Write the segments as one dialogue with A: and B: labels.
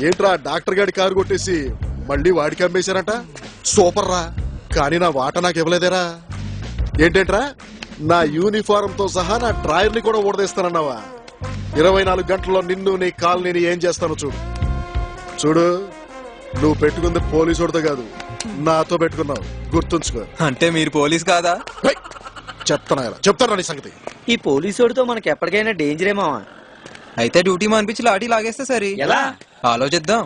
A: ఏంట్రా డాక్టర్ గారి కారు కొట్టేసి మళ్ళీ వాడికి అమ్మేశారంట? సూపర్ రా, కానీ నా వాట నాకు ఇవ్వలేదేరా. ఏంటేంట్రా నా యూనిఫారం తో సహా నా డ్రాయర్ ని కూడా ఊడదీస్తానన్నావా? 24 గంటల్లో నిన్ను నీ కాలనీని ఏం చేస్తాను చూడు. చూడు, నువ్వు పెట్టుకుంది పోలీసుడితో కాదు, నాతో పెట్టుకున్నావు, గుర్తుంచుకో.
B: అంటే మీరు పోలీస్ కాదా?
A: చెప్తాను నీ సంగతి.
C: ఈ పోలీసుడితో మనకి ఎప్పటికైనా డేంజర్ ఏమో.
B: అయితే డ్యూటీ మానిపించి లాఠీ లాగేస్తే సరే.
C: ఎలా
B: ఆలోచిద్దాం.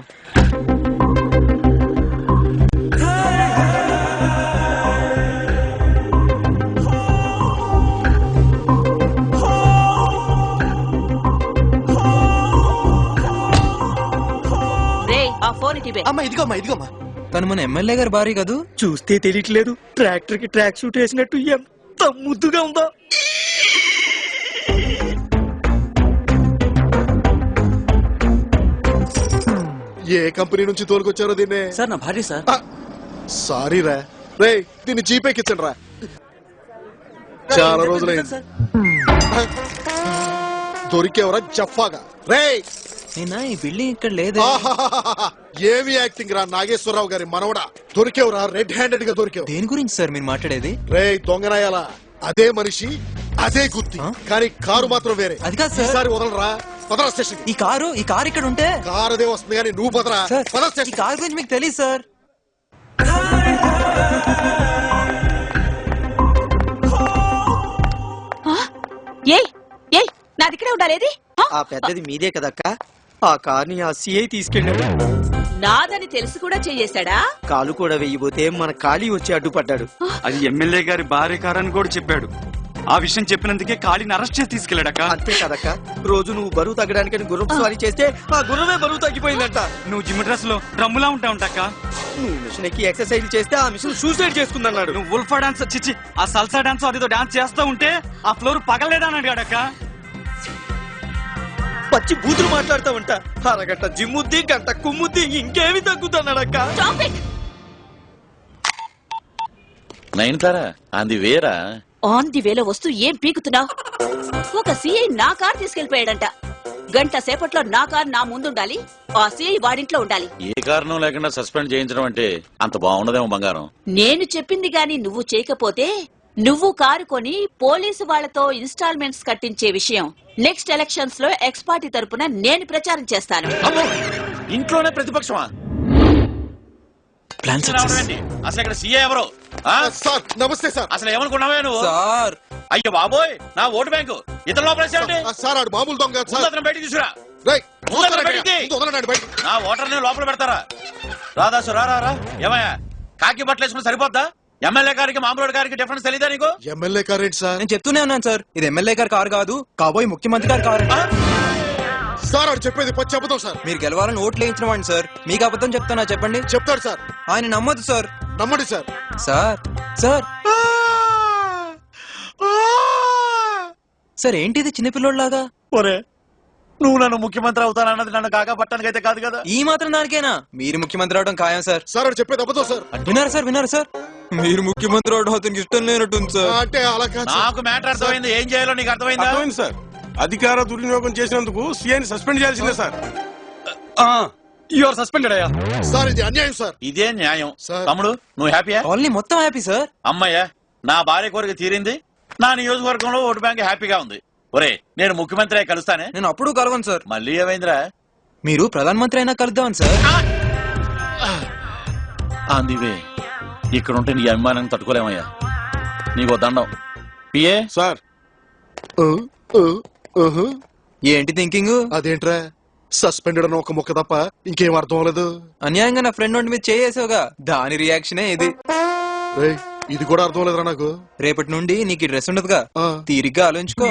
C: ఇదిగోమ్మా.
B: తను మన ఎమ్మెల్యే గారి భార్య కదూ?
C: చూస్తే తెలియట్లేదు, ట్రాక్టర్ కి ట్రాక్ సూట్ వేసినట్టు ఎంత ముద్దుగా ఉందో.
A: ఏ కంపెనీ నుంచి తోలుకొచ్చారో దీన్ని?
C: సార్ నా భార్య సార్.
A: సారీ రా, రే దీన్ని జీపేకిచ్చండి రా, చాలా రోజులైంది. దొరికేవరా జఫాగా? రే
B: ఈ బిల్డింగ్ ఇక్కడ లేదు.
A: ఏమి యాక్టింగ్ రా నాగేశ్వరరావు గారి మనవడా, దొరికేవరా, రెడ్ హ్యాండెడ్ గా దొరికేవు.
B: దేని గురించి సార్ మీరు మాట్లాడేది?
A: రే దొంగనాయాల, అదే మనిషి అదే గుత్తి, కానీ కారు మాత్రం వేరే.
B: అది కాదు సార్.
A: ఈసారి వదలరా, పదరా స్టేషన్.
B: ఈ కారు ఇక్కడ ఉంటే
A: కారు అదే వస్తుంది కానీ నువ్వు పదరా, పదరా స్టేషన్.
B: ఈ కారు గురించి మీకు తెలియదు సార్.
D: నాది ఇక్కడే ఉండాలేది.
C: ఆ పెద్దది మీదే కదక్క. ఆ కార్ని ఆ సిఐ తీసుకెళ్ళాడు.
D: నాదని తెలిసి కూడా చేయేశాడా?
C: కాలు కూడా వెయ్యిపోతే మన ఖాళీ వచ్చి అడ్డుపడ్డాడు.
E: అది ఎమ్మెల్యే గారి భార్య కారని కూడా చెప్పాడు. ఆ విషయం చెప్పినందుకే ఖాళీని అరెస్ట్ చేసి తీసుకెళ్లాడక్క.
C: అంతే కదక్క, రోజు నువ్వు బరువు తగ్గడానికని గుర్రం స్వారీ చేస్తే ఆ గుర్రమే బరువు తగ్గిపోయిందంట.
E: నువ్వు జిమ్ డ్రెస్ లో డ్రమ్ములా ఉంటా ఉంటాక.
C: నువ్వు మిషన్ ఎక్కి ఎక్సర్సైజ్ చేస్తే ఆ మిషన్ సూసైడ్ చేసుకుందన్నాడు.
E: నువ్వు ఉల్ఫా డాన్స్ చిచ్చి ఆ సల్సా డాన్స్ అదితో డాన్స్ చేస్తూ ఉంటే ఆ ఫ్లోర్ పగలేదని అడిగాడక్క.
C: పచ్చి బూతులు మాట్లాడతావంట. అరగంట జిమ్ముద్ది, గంట కుమ్ముద్ది, ఇంకేమి తగ్గుతున్నాడక్క.
F: నయనతారా అంది వేరా?
D: ఆన్ ది వేలో వస్తూ ఏం పీకుతున్నావు? ఒక సిఐ నా కార్ తీసుకెళ్లిపోయాడంట. గంట సేపట్లో నా కార్ నా ముందుండాలి, ఆ సిఐ వాడింట్లో ఉండాలి.
F: ఏ కారణం లేకుండా సస్పెండ్ చేయించడం అంటే అంత బాగుండదేమో బంగారం.
D: నేను చెప్పింది గాని నువ్వు చేయకపోతే నువ్వు కారు కొని పోలీసు వాళ్లతో ఇన్స్టాల్మెంట్స్ కట్టించే విషయం నెక్స్ట్ ఎలక్షన్స్ లో ఎక్స్ పార్టీ తరపున నేను ప్రచారం చేస్తాను.
F: ఇంట్లోనే ప్రతిపక్షమా? అసలు ఇక్కడ సీఏ ఎవరు?
A: సార్ నమస్తే సార్.
F: అసలు ఏమనుకున్నావే నువ్వు?
B: సార్
F: అయ్యో బాబోయ్, నా ఓటు బ్యాంకు ఇతను లోపల
A: సార్. ఆడు మామూలు దొంగ సార్.
F: అతను బయటికి తీసుకురా.
A: బయటికి
F: నా ఓటర్ ని లోపల పెడతారా? రాదాసు రా. ఏమయ్యా కాకి బట్టలు వేసుకుని సరిపోద్దా? ఎమ్మెల్యే గారికి మామూలు గారికి డిఫరెన్స్ తెలీదా నీకు?
A: ఎమ్మెల్యే కార్ ఏంటి సార్?
B: నేను చెప్తూనే ఉన్నాను సార్, ఇది ఎమ్మెల్యే గారి కారు కాదు, కాబోయే ముఖ్యమంత్రి గారి కారు.
A: సార్ ఆడు చెప్పేది పచ్చి అబద్ధం సార్.
B: మీరు గెలవాలని ఓట్లు వేయించిన వాడిని సార్, మీకు అబద్ధం చెప్తానా చెప్పండి?
A: చెప్తాడు సార్.
B: ఆయన నమ్మదు సార్.
A: నమ్మండి సార్.
B: సార్ ఏంటిది చిన్నపిల్లోడ్లాగా?
F: ఒరే నువ్వు నన్ను ముఖ్యమంత్రి అవుతానన్నది నన్ను కాకా పట్టడానికి అయితే కాదు కదా.
B: ఈ మాత్రం దానికేనా మీరు ముఖ్యమంత్రి అవడం ఖాయం సార్.
A: సార్ ఆడు చెప్పేది అబద్ధం సార్.
B: వినారు సార్, మీరు ముఖ్యమంత్రి అవడం అతనికి ఇష్టం లేనట్టుంది సార్.
A: అంటే అలా కాదు.
F: నాకు మ్యాటర్ అర్థమైంది, ఏం చేయాలో నీకు అర్థమైందా?
G: అర్థమైంది సార్. అధికార దుర్వినియోగం చేసినందుకు సీఐని సస్పెండ్ చేయాల్సిందే సార్.
E: యువర్ సస్పెండెడ్ అయ్యా.
A: సార్ ఇది అన్యాయం సార్.
F: ఇదే న్యాయం. తమ్ముడు నువ్వు హ్యాపీయా?
B: ఓన్లీ మొత్తం హ్యాపీ సార్.
F: అమ్మయ్యా నా భార్య కోరిక తీరింది, నా నియోజకవర్గంలో ఓటు బ్యాంక్ హ్యాపీగా ఉంది. ఒరే నేను ముఖ్యమంత్రి అయి కలుస్తానే.
B: నేను అప్పుడు కలవను సార్.
F: మళ్ళీ ఏమైందిరా?
B: మీరు ప్రధానమంత్రి అయినా కలుద్దామని సార్.
F: అందివే ఇక్కడ ఉంటే నీ అభిమానాన్ని తట్టుకోలేమయ్యా. నీకో దండం. PA
G: sir.
B: ఏంటి థింకింగ్?
A: అదేంట్రా సస్పెండెడ్ అని ఒక మొక్క తప్ప ఇంకేం అర్థం అవ్వలేదు.
B: అన్యాయంగా నా ఫ్రెండ్ మీద చేసావుగా, దాని రియాక్షనే ఇది.
A: ఇది కూడా అర్థం లేదురా నాకు.
B: రేపటి నుండి నీకు డ్రెస్ ఉండదుగా, తీరిగ్గా ఆలోచించుకో.